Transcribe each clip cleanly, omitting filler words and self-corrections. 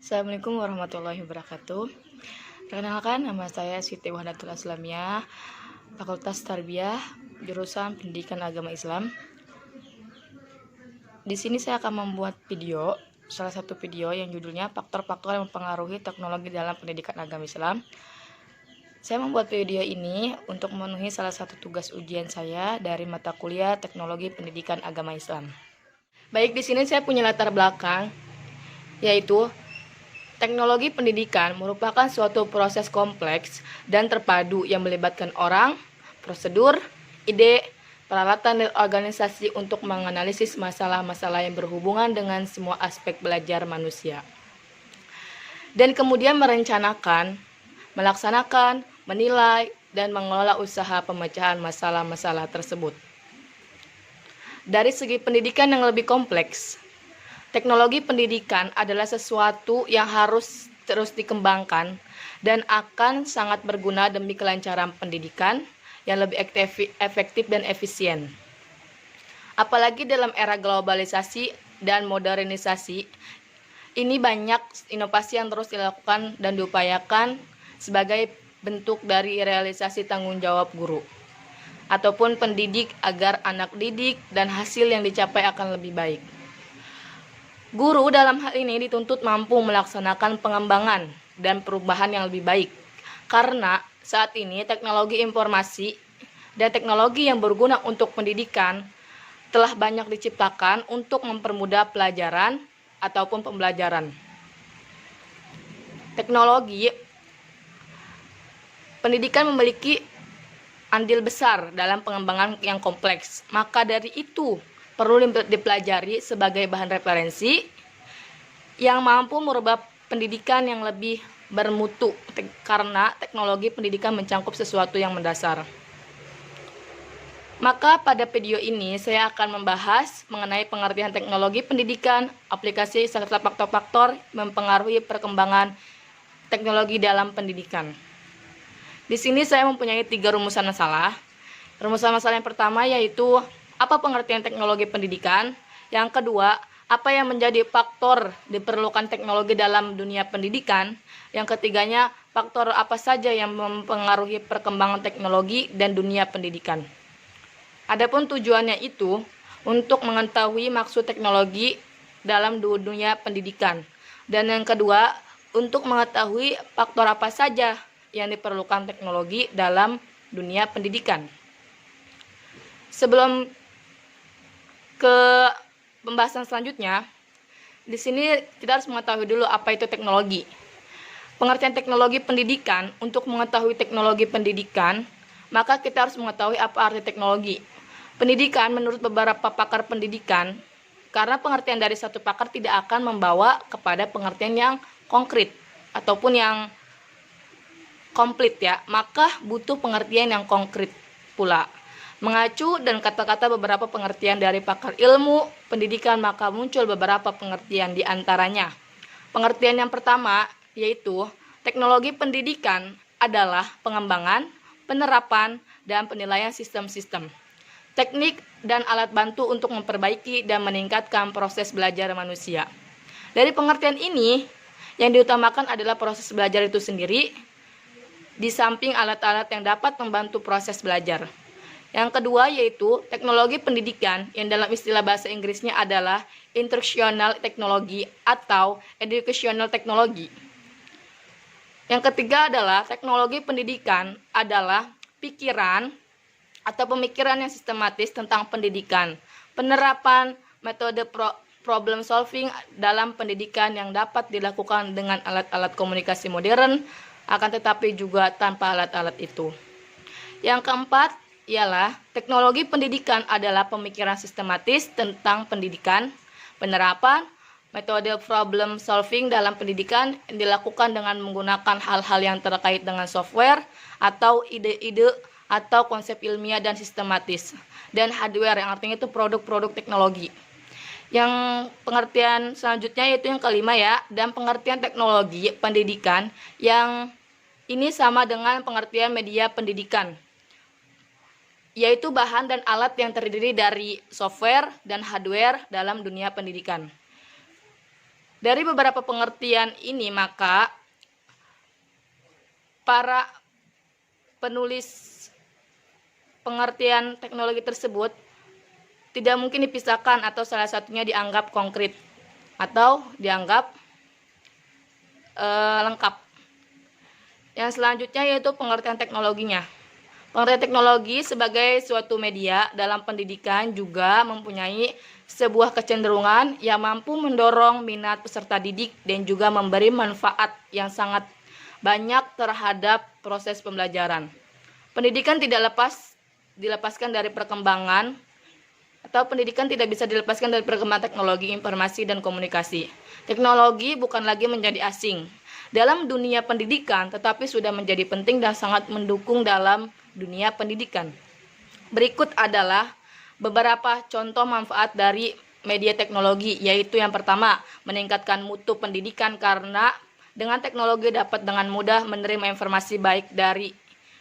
Assalamualaikum warahmatullahi wabarakatuh. Perkenalkan, nama saya Siti Wahdatul Aslamiyah, Fakultas Tarbiyah, jurusan Pendidikan Agama Islam. Di sini saya akan membuat salah satu video yang judulnya Faktor-faktor yang mempengaruhi teknologi dalam pendidikan agama Islam. Saya membuat video ini untuk memenuhi salah satu tugas ujian saya dari mata kuliah Teknologi Pendidikan Agama Islam. Baik, di sini saya punya latar belakang, yaitu teknologi pendidikan merupakan suatu proses kompleks dan terpadu yang melibatkan orang, prosedur, ide, peralatan, dan organisasi untuk menganalisis masalah-masalah yang berhubungan dengan semua aspek belajar manusia. Dan kemudian merencanakan, melaksanakan, menilai, dan mengelola usaha pemecahan masalah-masalah tersebut. Dari segi pendidikan yang lebih kompleks, teknologi pendidikan adalah sesuatu yang harus terus dikembangkan dan akan sangat berguna demi kelancaran pendidikan yang lebih efektif dan efisien. Apalagi dalam era globalisasi dan modernisasi, ini banyak inovasi yang terus dilakukan dan diupayakan sebagai bentuk dari realisasi tanggung jawab guru ataupun pendidik agar anak didik dan hasil yang dicapai akan lebih baik. Guru dalam hal ini dituntut mampu melaksanakan pengembangan dan perubahan yang lebih baik, karena saat ini teknologi informasi dan teknologi yang berguna untuk pendidikan telah banyak diciptakan untuk mempermudah pelajaran ataupun pembelajaran. Teknologi pendidikan memiliki andil besar dalam pengembangan yang kompleks, maka dari itu perlu dipelajari sebagai bahan referensi yang mampu merubah pendidikan yang lebih bermutu karena teknologi pendidikan mencakup sesuatu yang mendasar. Maka pada video ini saya akan membahas mengenai pengertian teknologi pendidikan, aplikasi serta faktor-faktor mempengaruhi perkembangan teknologi dalam pendidikan. Di sini saya mempunyai 3 rumusan masalah. Rumusan masalah yang pertama yaitu apa pengertian teknologi pendidikan? Yang kedua, apa yang menjadi faktor diperlukan teknologi dalam dunia pendidikan? Yang ketiganya, faktor apa saja yang mempengaruhi perkembangan teknologi dan dunia pendidikan? Adapun tujuannya itu untuk mengetahui maksud teknologi dalam dunia pendidikan. Dan yang kedua, untuk mengetahui faktor apa saja yang diperlukan teknologi dalam dunia pendidikan. Sebelum ke pembahasan selanjutnya, di sini kita harus mengetahui dulu apa itu teknologi. Pengertian teknologi pendidikan, untuk mengetahui teknologi pendidikan, maka kita harus mengetahui apa arti teknologi. Pendidikan menurut beberapa pakar pendidikan, karena pengertian dari satu pakar tidak akan membawa kepada pengertian yang konkret ataupun yang komplit ya, maka butuh pengertian yang konkret pula. Mengacu dan kata-kata beberapa pengertian dari pakar ilmu pendidikan, maka muncul beberapa pengertian di antaranya. Pengertian yang pertama yaitu teknologi pendidikan adalah pengembangan, penerapan, dan penilaian sistem-sistem, teknik dan alat bantu untuk memperbaiki dan meningkatkan proses belajar manusia. Dari pengertian ini, yang diutamakan adalah proses belajar itu sendiri, di samping alat-alat yang dapat membantu proses belajar. Yang kedua yaitu teknologi pendidikan yang dalam istilah bahasa Inggrisnya adalah instructional technology atau educational technology. Yang ketiga adalah teknologi pendidikan adalah pikiran atau pemikiran yang sistematis tentang pendidikan, penerapan metode problem solving dalam pendidikan yang dapat dilakukan dengan alat-alat komunikasi modern, akan tetapi juga tanpa alat-alat itu. Yang keempat ialah teknologi pendidikan adalah pemikiran sistematis tentang pendidikan, penerapan, metode problem solving dalam pendidikan yang dilakukan dengan menggunakan hal-hal yang terkait dengan software atau ide-ide atau konsep ilmiah dan sistematis, dan hardware yang artinya itu produk-produk teknologi. Yang pengertian selanjutnya yaitu yang kelima ya, dan pengertian teknologi pendidikan yang ini sama dengan pengertian media pendidikan, yaitu bahan dan alat yang terdiri dari software dan hardware dalam dunia pendidikan. Dari beberapa pengertian ini, maka para penulis pengertian teknologi tersebut tidak mungkin dipisahkan atau salah satunya dianggap konkret atau dianggap lengkap. Yang selanjutnya yaitu pengertian teknologinya. Pengertian teknologi sebagai suatu media dalam pendidikan juga mempunyai sebuah kecenderungan yang mampu mendorong minat peserta didik dan juga memberi manfaat yang sangat banyak terhadap proses pembelajaran. Pendidikan tidak dilepaskan dari perkembangan atau pendidikan tidak bisa dilepaskan dari perkembangan teknologi informasi dan komunikasi. Teknologi bukan lagi menjadi asing dalam dunia pendidikan, tetapi sudah menjadi penting dan sangat mendukung dalam dunia pendidikan. Berikut adalah beberapa contoh manfaat dari media teknologi, yaitu yang pertama, meningkatkan mutu pendidikan karena dengan teknologi dapat dengan mudah menerima informasi baik dari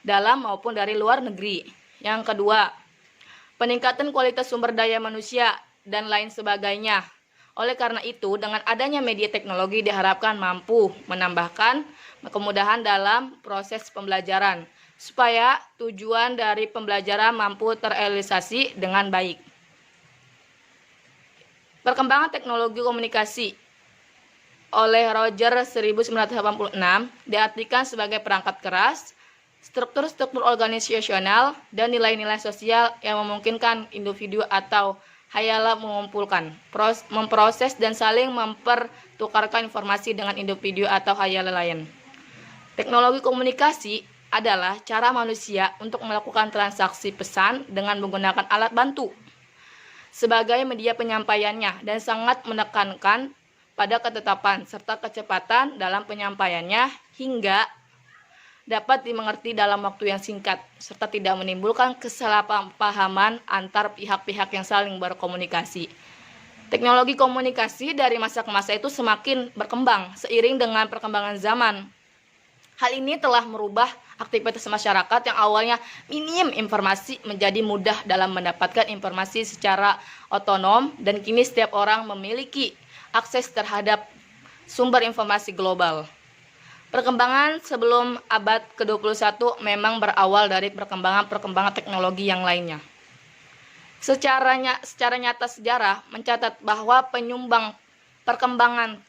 dalam maupun dari luar negeri. Yang kedua, peningkatan kualitas sumber daya manusia dan lain sebagainya. Oleh karena itu, dengan adanya media teknologi diharapkan mampu menambahkan kemudahan dalam proses pembelajaran, supaya tujuan dari pembelajaran mampu terrealisasi dengan baik. Perkembangan teknologi komunikasi oleh Roger 1986 diartikan sebagai perangkat keras, struktur-struktur organisasional, dan nilai-nilai sosial yang memungkinkan individu atau hayala mengumpulkan, memproses, dan saling mempertukarkan informasi dengan individu atau hayala lain. Teknologi komunikasi adalah cara manusia untuk melakukan transaksi pesan dengan menggunakan alat bantu sebagai media penyampaiannya dan sangat menekankan pada ketetapan serta kecepatan dalam penyampaiannya hingga dapat dimengerti dalam waktu yang singkat serta tidak menimbulkan kesalahpahaman antar pihak-pihak yang saling berkomunikasi. Teknologi komunikasi dari masa ke masa itu semakin berkembang seiring dengan perkembangan zaman. Hal ini telah merubah aktivitas masyarakat yang awalnya minim informasi menjadi mudah dalam mendapatkan informasi secara otonom, dan kini setiap orang memiliki akses terhadap sumber informasi global. Perkembangan sebelum abad ke-21 memang berawal dari perkembangan teknologi yang lainnya. Secara nyata sejarah mencatat bahwa penyumbang perkembangan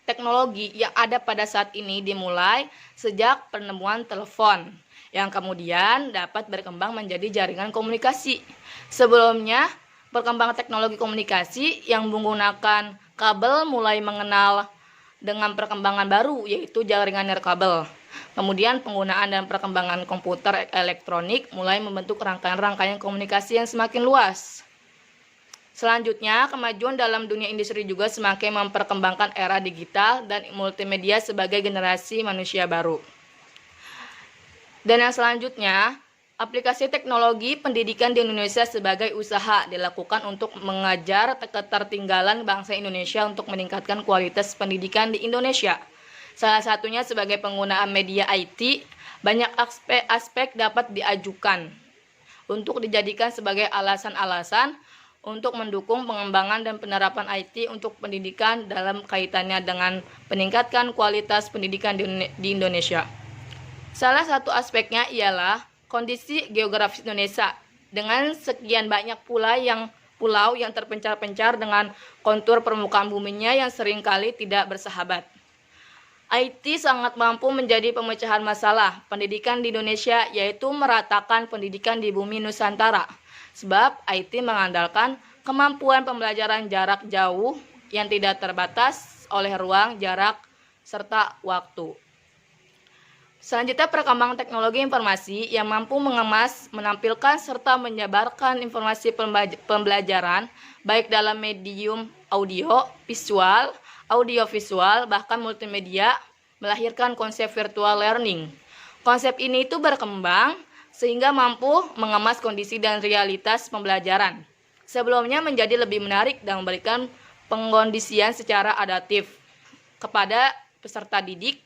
teknologi yang ada pada saat ini dimulai sejak penemuan telepon, yang kemudian dapat berkembang menjadi jaringan komunikasi. Sebelumnya, perkembangan teknologi komunikasi yang menggunakan kabel mulai mengenal dengan perkembangan baru, yaitu jaringan nirkabel. Kemudian penggunaan dan perkembangan komputer elektronik mulai membentuk rangkaian-rangkaian komunikasi yang semakin luas. Selanjutnya, kemajuan dalam dunia industri juga semakin memperkembangkan era digital dan multimedia sebagai generasi manusia baru. Dan yang selanjutnya, aplikasi teknologi pendidikan di Indonesia sebagai usaha dilakukan untuk mengejar ketertinggalan bangsa Indonesia untuk meningkatkan kualitas pendidikan di Indonesia. Salah satunya sebagai penggunaan media IT, banyak aspek dapat diajukan untuk dijadikan sebagai alasan-alasan untuk mendukung pengembangan dan penerapan IT untuk pendidikan dalam kaitannya dengan meningkatkan kualitas pendidikan di Indonesia. Salah satu aspeknya ialah kondisi geografis Indonesia dengan sekian banyak pulau yang terpencar-pencar dengan kontur permukaan buminya yang seringkali tidak bersahabat. IT sangat mampu menjadi pemecahan masalah pendidikan di Indonesia, yaitu meratakan pendidikan di bumi Nusantara. Sebab IT mengandalkan kemampuan pembelajaran jarak jauh yang tidak terbatas oleh ruang, jarak, serta waktu. Selanjutnya, perkembangan teknologi informasi yang mampu mengemas, menampilkan, serta menyebarkan informasi pembelajaran baik dalam medium audiovisual, bahkan multimedia, melahirkan konsep virtual learning. Konsep ini itu berkembang sehingga mampu mengemas kondisi dan realitas pembelajaran. Sebelumnya menjadi lebih menarik dan memberikan pengkondisian secara adaptif kepada peserta didik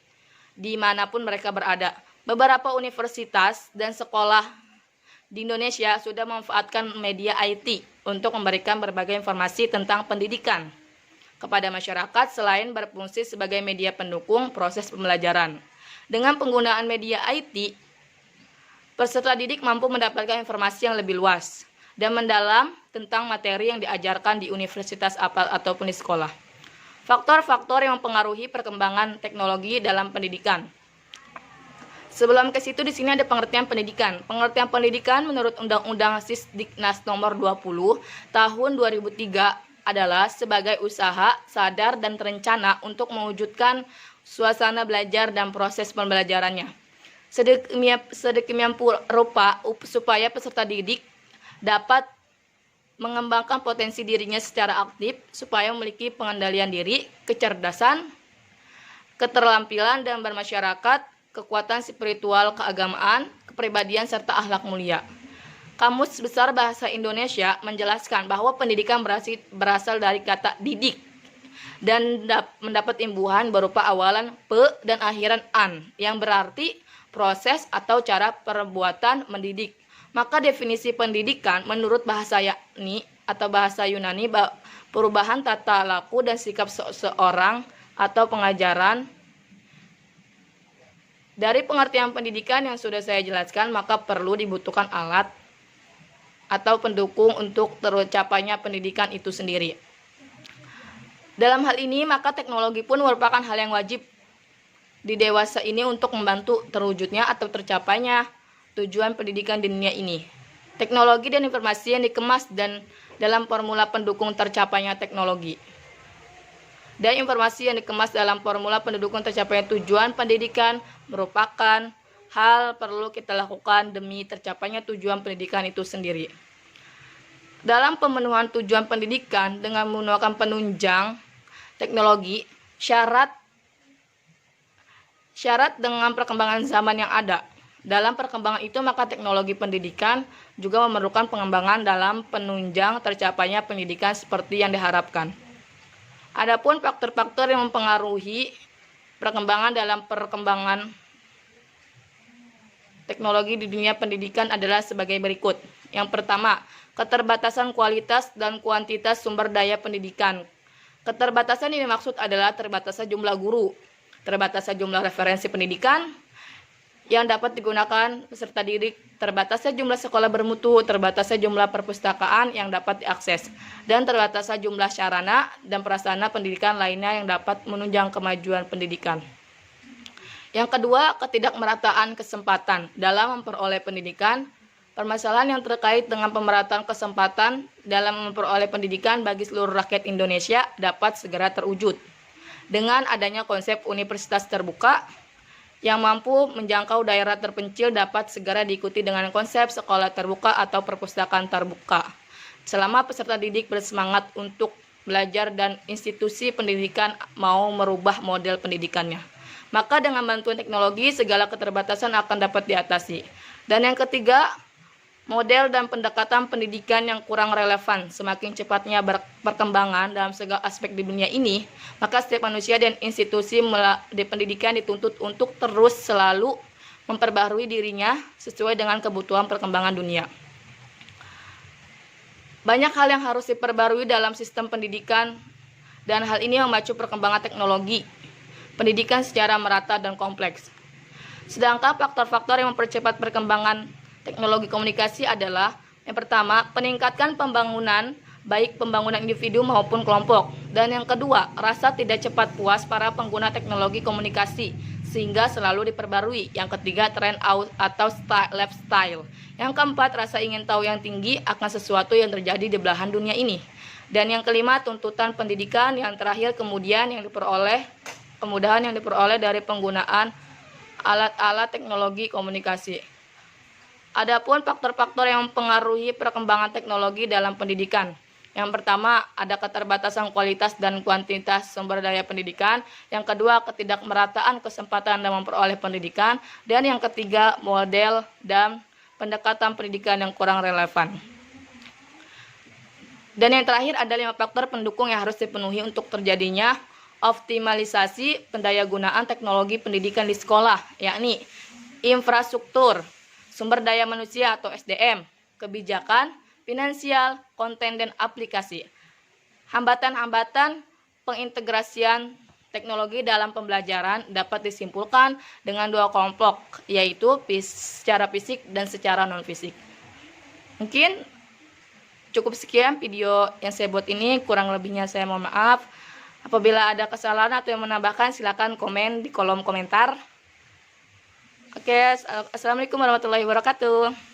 dimanapun mereka berada. Beberapa universitas dan sekolah di Indonesia sudah memanfaatkan media IT untuk memberikan berbagai informasi tentang pendidikan. kepada masyarakat selain berfungsi sebagai media pendukung proses pembelajaran. Dengan penggunaan media IT, peserta didik mampu mendapatkan informasi yang lebih luas dan mendalam tentang materi yang diajarkan di universitas ataupun di sekolah. Faktor-faktor yang mempengaruhi perkembangan teknologi dalam pendidikan. Sebelum ke situ, di sini ada pengertian pendidikan. Pengertian pendidikan menurut Undang-Undang Sisdiknas Nomor 20 Tahun 2003 adalah sebagai usaha sadar dan terencana untuk mewujudkan suasana belajar dan proses pembelajarannya sedemikian rupa supaya peserta didik dapat mengembangkan potensi dirinya secara aktif supaya memiliki pengendalian diri, kecerdasan, keterampilan dan bermasyarakat, kekuatan spiritual, keagamaan, kepribadian, serta akhlak mulia. Kamus Besar Bahasa Indonesia menjelaskan bahwa pendidikan berasal dari kata didik dan mendapat imbuhan berupa awalan p dan akhiran an yang berarti proses atau cara perbuatan mendidik. Maka definisi pendidikan menurut bahasa Yunani perubahan tata laku dan sikap seseorang atau pengajaran. Dari pengertian pendidikan yang sudah saya jelaskan, maka perlu dibutuhkan alat atau pendukung untuk tercapainya pendidikan itu sendiri. Dalam hal ini, maka teknologi pun merupakan hal yang wajib di dewasa ini untuk membantu terwujudnya atau tercapainya tujuan pendidikan di dunia ini. Teknologi dan informasi yang dikemas dan dalam formula pendukung tercapainya teknologi. Dan informasi yang dikemas dalam formula pendukung tercapainya tujuan pendidikan merupakan hal perlu kita lakukan demi tercapainya tujuan pendidikan itu sendiri. Dalam pemenuhan tujuan pendidikan dengan menggunakan penunjang teknologi, syarat dengan perkembangan zaman yang ada. Dalam perkembangan itu, maka teknologi pendidikan juga memerlukan pengembangan dalam penunjang tercapainya pendidikan seperti yang diharapkan. Adapun faktor-faktor yang mempengaruhi perkembangan teknologi di dunia pendidikan adalah sebagai berikut. Yang pertama, keterbatasan kualitas dan kuantitas sumber daya pendidikan. Keterbatasan ini dimaksud adalah terbatasnya jumlah guru, terbatasnya jumlah referensi pendidikan yang dapat digunakan peserta didik, terbatasnya jumlah sekolah bermutu, terbatasnya jumlah perpustakaan yang dapat diakses, dan terbatasnya jumlah sarana dan prasarana pendidikan lainnya yang dapat menunjang kemajuan pendidikan. Yang kedua, ketidakmerataan kesempatan dalam memperoleh pendidikan. Permasalahan yang terkait dengan pemerataan kesempatan dalam memperoleh pendidikan bagi seluruh rakyat Indonesia dapat segera terwujud dengan adanya konsep universitas terbuka yang mampu menjangkau daerah terpencil dapat segera diikuti dengan konsep sekolah terbuka atau perpustakaan terbuka. Selama peserta didik bersemangat untuk belajar dan institusi pendidikan mau merubah model pendidikannya, maka dengan bantuan teknologi segala keterbatasan akan dapat diatasi. Dan yang ketiga, model dan pendekatan pendidikan yang kurang relevan. Semakin cepatnya perkembangan dalam segala aspek di dunia ini, maka setiap manusia dan institusi di pendidikan dituntut untuk terus selalu memperbaharui dirinya sesuai dengan kebutuhan perkembangan dunia. Banyak hal yang harus diperbarui dalam sistem pendidikan, dan hal ini memacu perkembangan teknologi pendidikan secara merata dan kompleks. Sedangkan faktor-faktor yang mempercepat perkembangan teknologi komunikasi adalah yang pertama, peningkatkan pembangunan, baik pembangunan individu maupun kelompok. Dan yang kedua, rasa tidak cepat puas para pengguna teknologi komunikasi, sehingga selalu diperbarui. Yang ketiga, tren atau lifestyle. Yang keempat, rasa ingin tahu yang tinggi akan sesuatu yang terjadi di belahan dunia ini. Dan yang kelima, tuntutan pendidikan. Yang terakhir, kemudahan yang diperoleh dari penggunaan alat-alat teknologi komunikasi. Adapun faktor-faktor yang mempengaruhi perkembangan teknologi dalam pendidikan. Yang pertama, ada keterbatasan kualitas dan kuantitas sumber daya pendidikan. Yang kedua, ketidakmerataan kesempatan dalam memperoleh pendidikan. Dan yang ketiga, model dan pendekatan pendidikan yang kurang relevan. Dan yang terakhir ada 5 faktor pendukung yang harus dipenuhi untuk terjadinya optimalisasi pendayagunaan teknologi pendidikan di sekolah, yakni infrastruktur, sumber daya manusia atau SDM, kebijakan, finansial, konten, dan aplikasi. Hambatan-hambatan pengintegrasian teknologi dalam pembelajaran dapat disimpulkan dengan dua kelompok, yaitu secara fisik dan secara non-fisik. Mungkin cukup sekian video yang saya buat ini, kurang lebihnya saya mohon maaf. Apabila ada kesalahan atau yang menambahkan, silakan komen di kolom komentar. Oke, assalamualaikum warahmatullahi wabarakatuh.